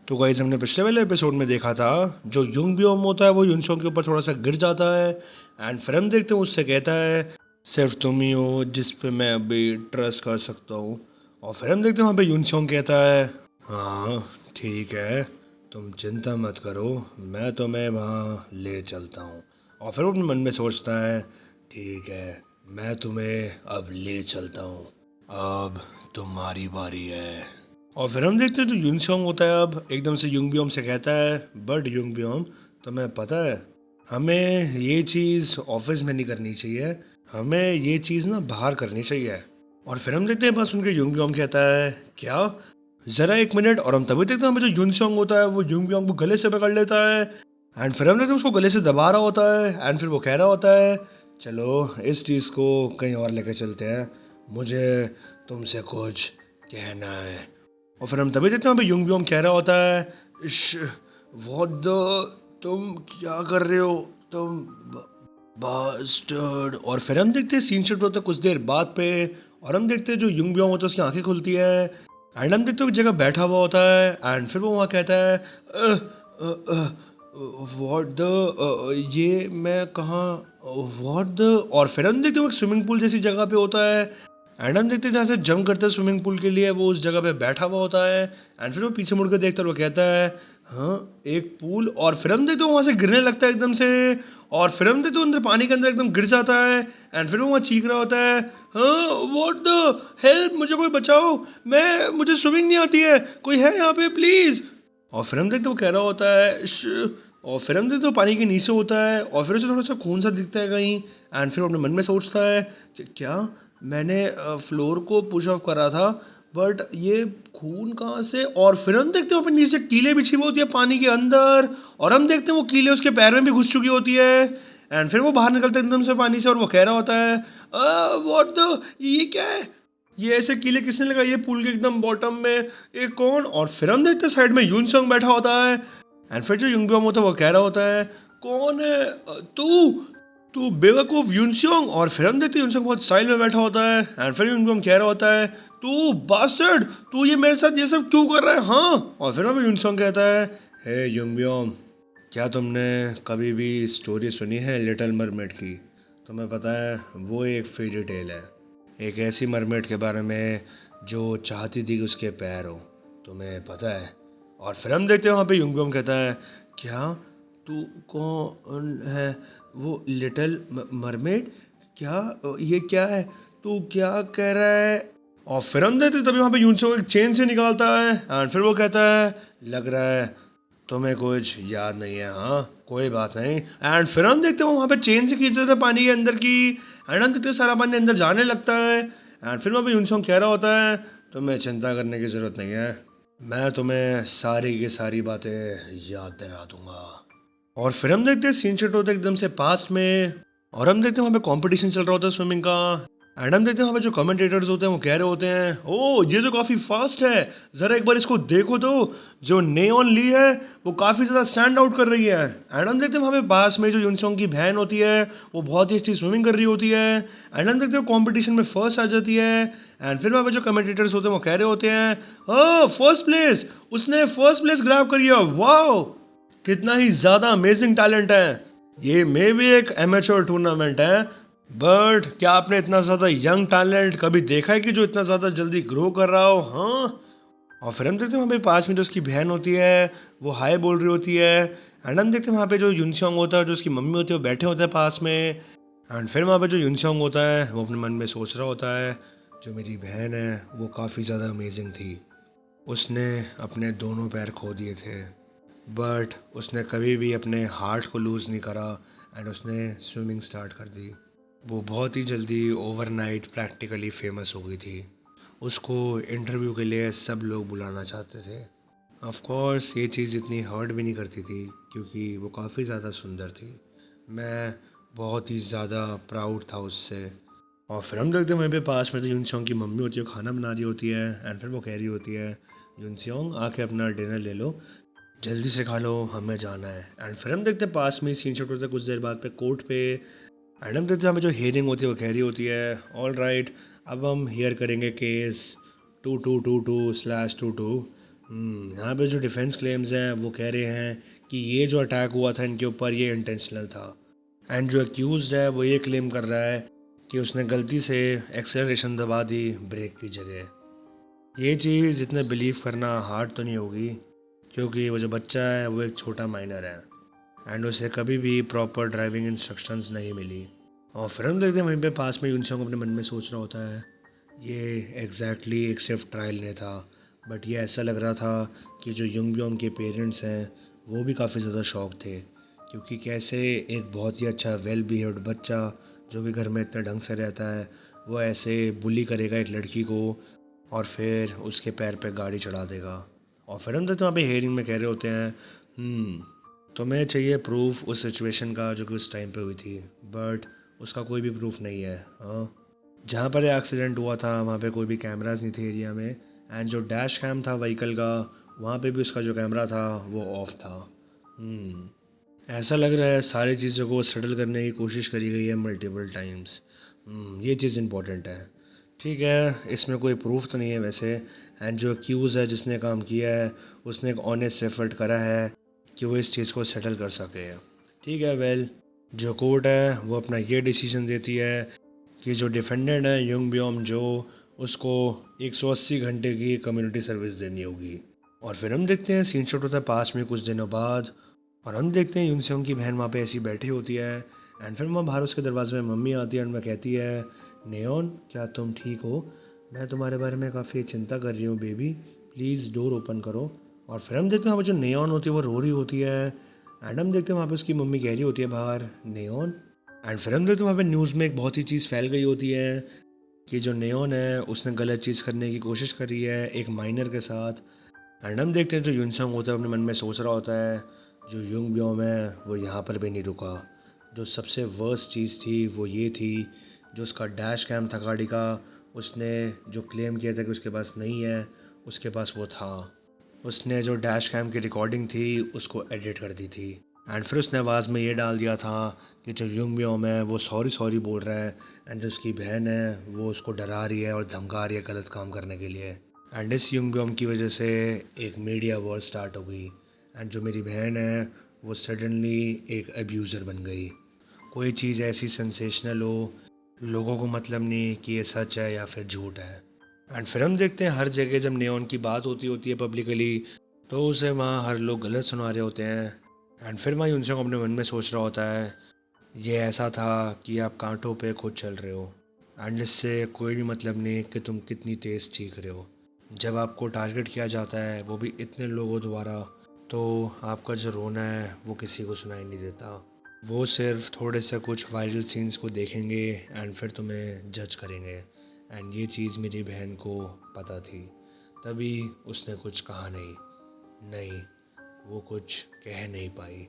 तो गाइस हमने पिछले वाले एपिसोड में देखा था जो युंग ब्योम होता है वो यूनसोंग के ऊपर थोड़ा सा गिर जाता है एंड फिर हम देखते हैं उससे कहता है सिर्फ तुम ही हो जिस पे मैं अभी ट्रस्ट कर सकता हूँ। और फिर हम देखते हैं वहाँ पे यूनसोंग कहता है हाँ ठीक है, तुम चिंता मत करो, मैं तुम्हें वहाँ ले चलता हूँ। और फिर वो अपने मन में सोचता है ठीक है, मैं तुम्हें अब ले चलता हूँ, अब तुम्हारी बारी है। और फिर हम देखते हैं जो यूनसोंग होता है अब एकदम से युंग ब्योम से कहता है बट युंग ब्योम, तुम्हें पता है हमें ये चीज़ ऑफिस में नहीं करनी चाहिए, हमें ये चीज़ ना बाहर करनी चाहिए। और फिर हम देखते हैं बस उनके युंग ब्योम कहता है क्या, ज़रा एक मिनट। और हम तभी देखते हैं हमें जो यूनसोंग होता है वो युंग ब्योम को गले से पकड़ लेता है एंड फिर हम देखते हैं उसको गले से दबा रहा होता है एंड फिर वो कह रहा होता है चलो इस चीज़ को कहीं और लेके चलते हैं, मुझे तुमसे कुछ कहना है। और फिर हम तभी देखते हैं वहाँ पे युंग ब्योम कह रहा होता है व्हाट द, तुम क्या कर रहे हो तुम बास्टर्ड। और फिर हम देखते हैं सीन शिफ्ट होता है कुछ देर बाद पे और हम देखते हैं जो युंग ब्योम होता है उसकी आंखें खुलती है एंड हम देखते हैं एक जगह बैठा हुआ होता है एंड फिर वो वहाँ कहता है व्हाट द, ये मैं कहाँ, व्हाट द। और फिर हम देखते हैं वो एक स्विमिंग पूल जैसी जगह पे होता है एंड हम देखते हैं जहाँ से जंप करते हैं स्विमिंग पूल के लिए वो उस जगह पे बैठा हुआ होता है एंड फिर वो पीछे मुड़ कर देखता है और वो कहता है हाँ एक पूल। और फिर हम देखते हैं वहाँ से गिरने लगता है एकदम से और फिर हम देखते हैं अंदर पानी के अंदर एकदम गिर जाता है एंड फिर वो वहाँ चीख रहा होता है हाँ व्हाट द हेल्प, मुझे कोई बचाओ, मुझे स्विमिंग नहीं आती है, कोई है यहाँ पे प्लीज़। और फिर हम देखते वो कह रहा होता है और फिर हम देखते वो पानी के नीचे होता है और फिर उसे थोड़ा सा खून सा दिखता है कहीं एंड फिर वो अपने मन में सोचता है कि क्या मैंने फ्लोर को पुश ऑफ करा था बट ये खून कहाँ से। और फिर हम देखते हैं वहाँ पे नीचे कीले बिछी हुई होती है पानी के अंदर और हम देखते हैं वो कीले उसके पैर में भी घुस चुकी होती है एंड फिर वो बाहर निकलता है एकदम से पानी से और वो कह रहा होता है व्हाट द, ये क्या है, ये ऐसे कीले किसने लगाई है पूल के एकदम बॉटम में, ये कौन। और फिर हम देखते हैं साइड में यूनसंग बैठा होता है एंड फिर जो युंगब्योम होता है वो कह रहा होता है कौन है तू, तू बेवकूफ यूनसंग। और फिर हम देखते हैं यूनसंग बहुत साइड में बैठा होता है एंड फिर युंगब्योम कह रहा होता है तू बास्टर्ड, तू ये मेरे साथ ये सब क्यों कर रहा है हाँ। और फिर हमें यूनसंग कहता है हे युंगब्योम, क्या तुमने कभी भी स्टोरी सुनी है लिटिल मरमेड की? तुम्हें पता है वो एक फेरी टेल है, एक ऐसी मरमेड के बारे में जो चाहती थी कि उसके पैर हो, तुम्हें पता है। और फिर हम देखते हैं वहाँ पे युंगब्योम कहता है क्या, तू कौन है, वो लिटिल मरमेड, क्या, ये क्या है, तू क्या कह रहा है। और फिर हम देखते हैं तभी वहाँ पे यूनसोंग एक चेन से निकालता है एंड फिर वो कहता है लग रहा है तुम्हें कुछ याद नहीं है, हाँ कोई बात नहीं। एंड फिर हम देखते हैं वहाँ पे चेन से खींच देते हैं पानी के अंदर की एंड हम देखते हैं सारा पानी अंदर जाने लगता है एंड फिर वहाँ पे यूनसोंग कह रहा होता है तुम्हें चिंता करने की ज़रूरत नहीं है, मैं तुम्हें सारी की सारी बातें याद दिला दूंगा। और फिर हम देखते हैं सीन शिफ्ट होता है एकदम से पास में और हम देखते हैं वहाँ पे कंपटीशन चल रहा होता है स्विमिंग का एंड हम देखते हैं वहाँ पे जो कमेंटेटर्स होते हैं वो कह रहे होते हैं ओ ये तो काफ़ी फास्ट है, ज़रा एक बार इसको देखो तो, जो नेओन ली है वो काफ़ी ज़्यादा स्टैंड आउट कर रही है। एंड हम देखते हैं वहाँ पे पास में जो यूनसोंग की बहन होती है वो बहुत ही अच्छी स्विमिंग कर रही होती है एंड हम देखते हैं कॉम्पिटिशन में फर्स्ट आ जाती है एंड फिर वहाँ पे जो कमेंटेटर्स होते हैं वो कह रहे होते हैं हाँ फर्स्ट प्लेस, उसने फर्स्ट प्लेस ग्रैब करी है, वाओ कितना ही ज़्यादा अमेजिंग टैलेंट है। ये मे भी एक एमेच्योर टूर्नामेंट है बट क्या आपने इतना ज़्यादा यंग टैलेंट कभी देखा है कि जो इतना ज़्यादा जल्दी ग्रो कर रहा हो, हाँ। और फिर हम देखते हैं वहाँ पे पास में जो उसकी बहन होती है वो हाय बोल रही होती है एंड हम देखते हैं वहाँ पे जो यूनसोंग होता है जो उसकी मम्मी होती है वो बैठे होते हैं पास में एंड फिर वहाँ पे जो यूनसोंग होता है वो अपने मन में सोच रहा होता है जो मेरी बहन है वो काफ़ी ज़्यादा अमेजिंग थी, उसने अपने दोनों पैर खो दिए थे बट उसने कभी भी अपने हार्ट को लूज़ नहीं करा एंड उसने स्विमिंग स्टार्ट कर दी। वो बहुत ही जल्दी ओवरनाइट प्रैक्टिकली फेमस हो गई थी, उसको इंटरव्यू के लिए सब लोग बुलाना चाहते थे। ऑफ कोर्स ये चीज़ इतनी हर्ट भी नहीं करती थी क्योंकि वो काफ़ी ज़्यादा सुंदर थी, मैं बहुत ही ज़्यादा प्राउड था उससे। और फिर हम देखते हैं वहीं पे पास में तो यूनसोंग की मम्मी होती है, वो खाना बना रही होती है एंड फिर वो कह रही होती है यूनसोंग आके अपना डिनर ले लो, जल्दी से खा लो हमें जाना है। एंड फिर हम देखते हैं पास में सीन शॉट होता है कुछ देर बाद पे कोर्ट पे एंड हम देखते हैं हमें जो हियरिंग होती है वो कह रही होती है ऑल राइट अब हम हियर करेंगे केस 2222/22 यहाँ पे जो डिफेंस क्लेम्स हैं वो कह रहे हैं कि ये जो अटैक हुआ था इनके ऊपर ये इंटेंशनल था। एंड जो अक्यूज्ड है वो ये क्लेम कर रहा है कि उसने गलती से एक्सेलरेशन दबा दी ब्रेक की जगह। ये चीज़ इतना बिलीव करना हार्ड तो नहीं होगी, क्योंकि वो जो बच्चा है वो एक छोटा माइनर है एंड उसे कभी भी प्रॉपर ड्राइविंग इंस्ट्रक्शंस नहीं मिली। और फिर हम देखते हैं वहीं पे पास में यूनसोंग अपने मन में सोच रहा होता है ये एग्जैक्टली एक सिर्फ ट्रायल नहीं था, बट ये ऐसा लग रहा था कि जो युंगब्योम के पेरेंट्स हैं वो भी काफ़ी ज़्यादा शॉक थे, क्योंकि कैसे एक बहुत ही अच्छा वेल बिहेव्ड बच्चा जो कि घर में इतने ढंग से रहता है वो ऐसे बुली करेगा एक लड़की को और फिर उसके पैर पे गाड़ी चढ़ा देगा। और फिर हम तो वहाँ पे हेयरिंग में कह रहे होते हैं तुम्हें चाहिए प्रूफ उस सिचुएशन का जो कि उस टाइम पे हुई थी, बट उसका कोई भी प्रूफ नहीं है। हाँ, जहाँ पर ये एक्सीडेंट हुआ था वहाँ पे कोई भी कैमरास नहीं थे एरिया में, एंड जो डैश कैम था व्हीकल का वहाँ पे भी उसका जो कैमरा था वो ऑफ था। ऐसा लग रहा है सारी चीज़ों को सेटल करने की कोशिश करी गई है मल्टीपल टाइम्स। ये चीज़ इम्पोर्टेंट है। ठीक है, इसमें कोई प्रूफ तो नहीं है वैसे, एंड जो अक्यूज़ है जिसने काम किया है उसने एक ऑनेस्ट एफर्ट करा है कि वो इस चीज़ को सेटल कर सके। ठीक है, वेल जो कोर्ट है वो अपना ये डिसीजन देती है कि जो डिफेंडेंट है युंग ब्योम जो, उसको 180 घंटे की कम्युनिटी सर्विस देनी होगी। और फिर हम देखते हैं सीन शॉट होता है पास में कुछ दिनों बाद, और हम देखते हैं यूनसेंग की बहन वहाँ पे ऐसी बैठी होती है एंड फिर वहाँ बाहर उसके दरवाजे में मम्मी आती है एंड वह कहती है नेओन क्या तुम ठीक हो, मैं तुम्हारे बारे में काफ़ी चिंता कर रही हूँ बेबी, प्लीज़ डोर ओपन करो। और फिर हम देखते हैं वहाँ पर जो नेओन होती है वो रो रही होती है एंड हम देखते हैं वहाँ पे उसकी मम्मी कह रही होती है बाहर नेओन। एंड फिर हम देखते हैं वहाँ पे न्यूज़ में एक बहुत ही चीज़ फैल गई होती है कि जो नेओन है उसने गलत चीज़ करने की कोशिश करी है एक माइनर के साथ। एंड हम देखते हैं जो यूनसंग होता है अपने मन में सोच रहा होता है जो युंग ब्योम है वो यहाँ पर भी नहीं रुका। जो सबसे वर्स्ट चीज़ थी वो ये थी जो उसका डैश कैम था गाड़ी का, उसने जो क्लेम किया था कि उसके पास नहीं है उसके पास वो था। उसने जो डैश कैम की रिकॉर्डिंग थी उसको एडिट कर दी थी एंड फिर उसने आवाज़ में ये डाल दिया था कि जो युंग ब्योम है वो सॉरी सॉरी बोल रहा है एंड जो उसकी बहन है वो उसको डरा रही है और धमका रही है गलत काम करने के लिए। एंड इस युंग ब्योम की वजह से एक मीडिया वॉर स्टार्ट हो गई एंड जो मेरी बहन है वो सडनली एक अब्यूज़र बन गई। कोई चीज़ ऐसी सेंसेशनल हो, लोगों को मतलब नहीं कि ये सच है या फिर झूठ है। एंड फिर हम देखते हैं हर जगह जब नेओन की बात होती होती है पब्लिकली तो उसे वहाँ हर लोग गलत सुना रहे होते हैं। एंड फिर वहाँ यूनसंग अपने मन में सोच रहा होता है ये ऐसा था कि आप कांटों पे खुद चल रहे हो एंड इससे कोई भी मतलब नहीं कि तुम कितनी तेज़ चीख रहे हो। जब आपको टारगेट किया जाता है वो भी इतने लोगों द्वारा, तो आपका जो रोना है वो किसी को सुनाई नहीं देता। वो सिर्फ थोड़े से कुछ वायरल सीन्स को देखेंगे एंड फिर तुम्हें जज करेंगे। एंड ये चीज़ मेरी बहन को पता थी, तभी उसने कुछ कहा नहीं। नहीं, वो कुछ कह नहीं पाई।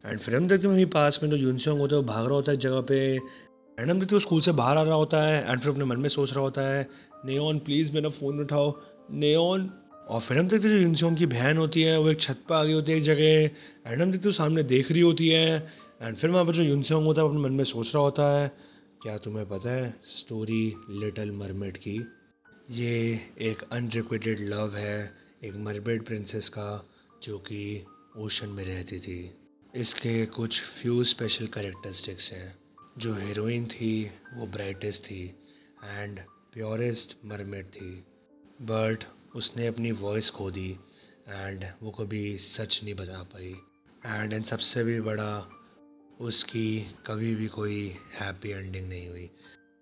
एंड फिर हम देखते हैं वहीं पास में जो यूनसोंग होता है वो भाग रहा होता है जगह पे एंड हम देखते हैं वो स्कूल से बाहर आ रहा होता है एंड फिर अपने मन में सोच रहा होता है नेओन प्लीज़ मेरा फ़ोन उठाओ नेओन। और फिर हम देखते हैं जो यूनसोंग की बहन होती है वो एक छत पर आ गई होती है एक जगह एंड हम देखते हैं वो सामने देख रही होती है एंड फिर वहाँ पर जो यूनसोंग होता है वो अपने मन में सोच रहा होता है क्या तुम्हें पता है स्टोरी लिटिल मरमेड की, ये एक अनरिक्वेटेड लव है एक मरमेड प्रिंसेस का जो कि ओशन में रहती थी। इसके कुछ फ्यू स्पेशल कैरेक्टरिस्टिक्स हैं। जो हीरोइन थी वो ब्राइटेस्ट थी एंड प्योरेस्ट मरमेड थी, बट उसने अपनी वॉइस खो दी एंड वो कभी सच नहीं बता पाई। एंड इन सबसे भी बड़ा उसकी कभी भी कोई हैप्पी एंडिंग नहीं हुई।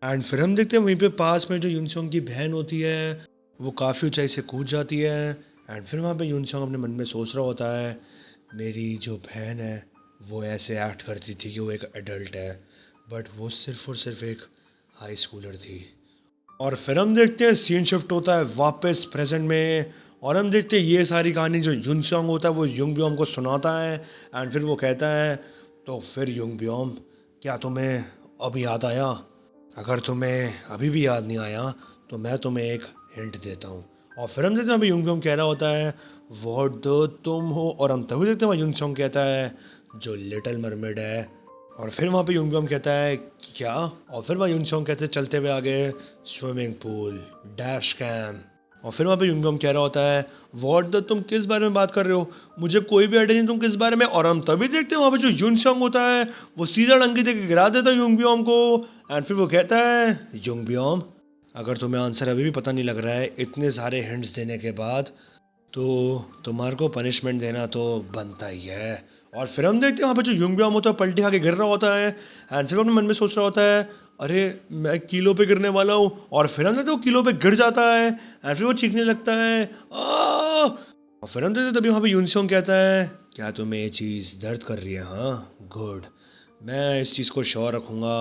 एंड फिर हम देखते हैं वहीं पे पास में जो यूनसोंग की बहन होती है वो काफ़ी ऊंचाई से कूद जाती है एंड फिर वहाँ पे यूनसोंग अपने मन में सोच रहा होता है मेरी जो बहन है वो ऐसे एक्ट करती थी कि वो एक एडल्ट है, बट वो सिर्फ और सिर्फ एक हाई स्कूलर थी। और फिर हम देखते हैं सीन शिफ्ट होता है वापस प्रेजेंट में और हम देखते हैं ये सारी कहानी जो यूनसोंग होता है वो युंग ब्योम को सुनाता है एंड फिर वो कहता है तो फिर युंग ब्योम क्या तुम्हें अब याद आया? अगर तुम्हें अभी भी याद नहीं आया तो मैं तुम्हें एक हिंट देता हूँ। और फिर हम देखते हैं अभी युंग ब्योम कह रहा होता है वॉट द तुम हो, और हम तभी देखते हैं वहाँ युनसोंग कहता है जो लिटिल मरमेड है। और फिर वहाँ पे युंगब्योम कहता है क्या, और फिर वहाँ युनसोंग कहते हैं चलते हुए आगे स्विमिंग पूल डैश कैम। और फिर वहाँ पे युंगब्योम कह रहा होता है, व्हाट द, तुम किस बारे में बात कर रहे हो, मुझे कोई भी आइडिया नहीं तुम किस बारे में। और हम तभी देखते हैं वहाँ पे जो युनसेंग होता है वो सीधा डंकी दे के गिरा देता है युंगब्योम को। एंड फिर वो कहता है, युंगब्योम अगर तुम्हें आंसर अभी भी पता नहीं लग रहा है इतने सारे हिंट्स देने के बाद, तो तुम्हारे को पनिशमेंट देना तो बनता ही है। और फिर हम देखते हैं वहाँ पे जो युंगब्योम होता है पलटी खा के गिर रहा होता है। एंड फिर वो अपने मन में सोच रहा होता है, अरे मैं कीलो पे गिरने वाला हूँ। और फिर हम देखते हैं वो कीलो पे गिर जाता है। एंड फिर वो चीखने लगता है, आ! और फिर हम देखते हैं तभी वहाँ पे यूनसोंग कहता है, क्या तुम्हें ये चीज़ दर्द कर रही है? हाँ गुड, मैं इस चीज़ को श्योर रखूँगा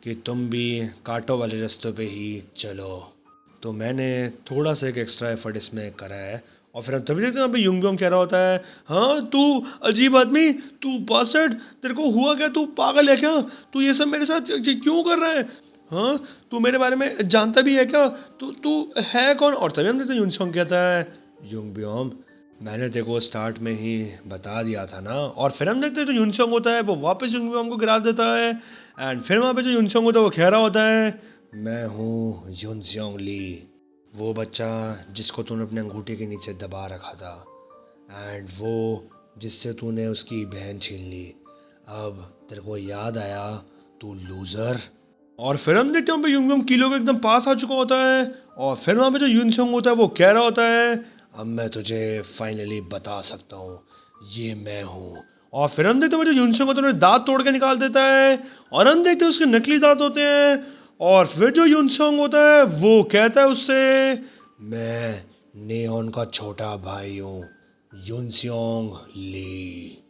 कि तुम भी कांटों वाले रास्तों पे ही चलो। तो मैंने थोड़ा सा एक एक्स्ट्रा एफर्ट इसमें करा है। और फिर हम तभी देखते हैं वहाँ पे युंगब्योम कह रहा होता है, हाँ तू अजीब आदमी, तू बास्टर्ड, तेरे को हुआ क्या, तू पागल है क्या, तू ये सब मेरे साथ क्यों कर रहा है? हाँ तू मेरे बारे में जानता भी है क्या, तू तू है कौन? और तभी हम देखते हैं युनसोंग कहता है, युंगब्योम मैंने तेरे को स्टार्ट में ही बता दिया था ना। और फिर हम देखते हैं जो युनसोंग होता है वो वापस युंगब्योम को गिरा देता है। एंड फिर वहाँ पे जो युनसोंग होता है वो कह रहा होता है, मैं हूँ युनसेंग ली, वो बच्चा जिसको तूने अपने अंगूठे के नीचे दबा रखा था, एंड वो जिससे तूने उसकी बहन छीन ली। अब तेरे को याद आया, तू लूज़र। और फिर हम देखते हैं वहाँ पे युंगब्योम कीलो के एकदम पास आ चुका होता है। और फिर वहाँ पे जो युनसेंग होता है वो कह रहा होता है, अब मैं तुझे फाइनली बता सकता हूँ, ये मैं हूँ। और फिर हम देखते हैं वो जो युनसेंग होता है उन्हें दांत तोड़ के निकाल देता है। और हम देखते हैं उसके नकली दांत होते हैं। और फिर जो युनसेंग होता है वो कहता है उससे, मैं नेओन का छोटा भाई हूँ, युनसेंग ली।